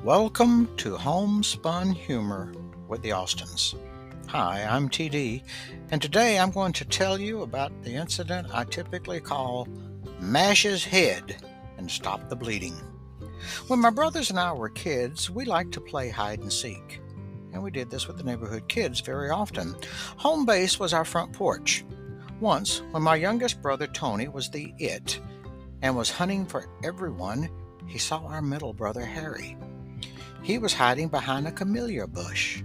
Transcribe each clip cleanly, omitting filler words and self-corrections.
Welcome to Homespun Humor with the Austins. Hi, I'm TD, and today I'm going to tell you about the incident I typically call Mash His Head and Stop the Bleeding. When my brothers and I were kids, we liked to play hide and seek, and we did this with the neighborhood kids very often. Home base was our front porch. Once, when my youngest brother Tony was the it and was hunting for everyone, he saw our middle brother Harry. He was hiding behind a camellia bush.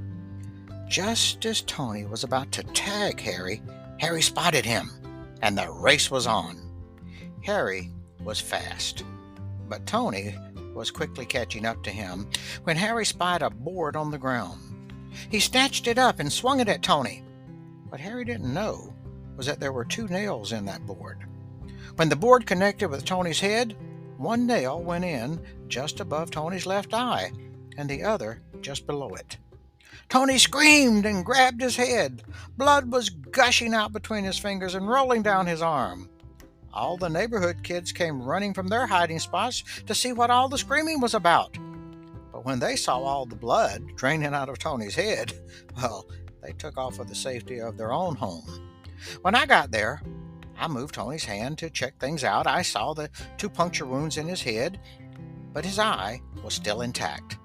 Just as Tony was about to tag Harry, Harry spotted him, and the race was on. Harry was fast, but Tony was quickly catching up to him when Harry spied a board on the ground. He snatched it up and swung it at Tony. What Harry didn't know was that there were two nails in that board. When the board connected with Tony's head, one nail went in just above Tony's left eye, and the other just below it. Tony screamed and grabbed his head. Blood was gushing out between his fingers and rolling down his arm. All the neighborhood kids came running from their hiding spots to see what all the screaming was about. But when they saw all the blood draining out of Tony's head, well, they took off for the safety of their own home. When I got there, I moved Tony's hand to check things out. I saw the two puncture wounds in his head, but his eye was still intact.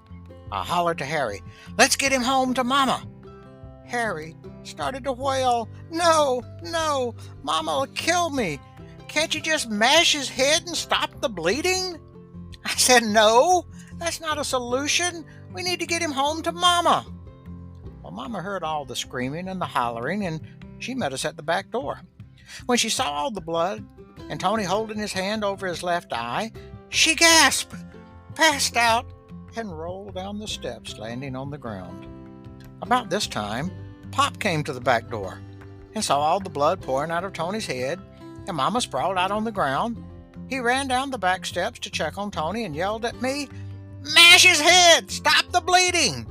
I hollered to Harry, "Let's get him home to Mama." Harry started to wail, No, Mama will kill me. Can't you just mash his head and stop the bleeding?" I said, "No, that's not a solution. We need to get him home to Mama." Well, Mama heard all the screaming and the hollering, and she met us at the back door. When she saw all the blood and Tony holding his hand over his left eye, she gasped, passed out, and rolled down the steps, landing on the ground. About this time, Pop came to the back door and saw all the blood pouring out of Tony's head, and Mama sprawled out on the ground. He ran down the back steps to check on Tony and yelled at me, "Mash his head! Stop the bleeding!"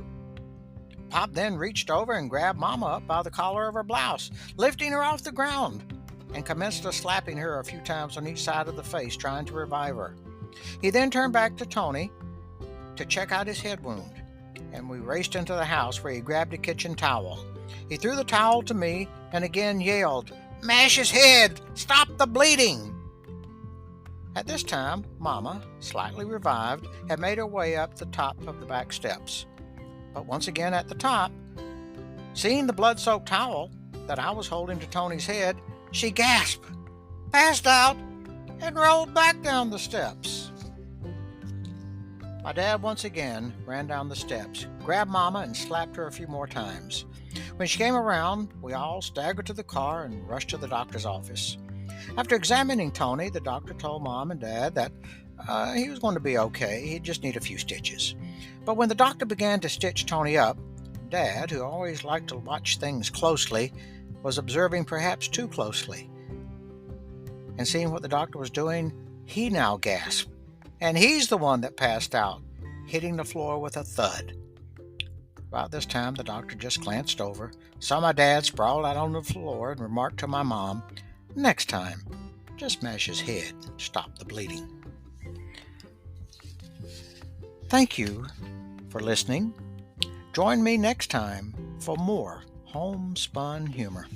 Pop then reached over and grabbed Mama up by the collar of her blouse, lifting her off the ground, and commenced slapping her a few times on each side of the face, trying to revive her. He then turned back to Tony to check out his head wound, and we raced into the house where he grabbed a kitchen towel. He threw the towel to me and again yelled, "Mash his head! Stop the bleeding!" At this time, Mama, slightly revived, had made her way up the top of the back steps. But once again at the top, seeing the blood-soaked towel that I was holding to Tony's head, she gasped, passed out, and rolled back down the steps. My dad once again ran down the steps, grabbed Mama, and slapped her a few more times. When she came around, we all staggered to the car and rushed to the doctor's office. After examining Tony, the doctor told Mom and Dad that he was going to be okay. He'd just need a few stitches. But when the doctor began to stitch Tony up, Dad, who always liked to watch things closely, was observing perhaps too closely. And seeing what the doctor was doing, he now gasped. And he's the one that passed out, hitting the floor with a thud. About this time, the doctor just glanced over, saw my dad sprawled out on the floor, and remarked to my mom, "Next time, just mash his head and stop the bleeding." Thank you for listening. Join me next time for more homespun humor.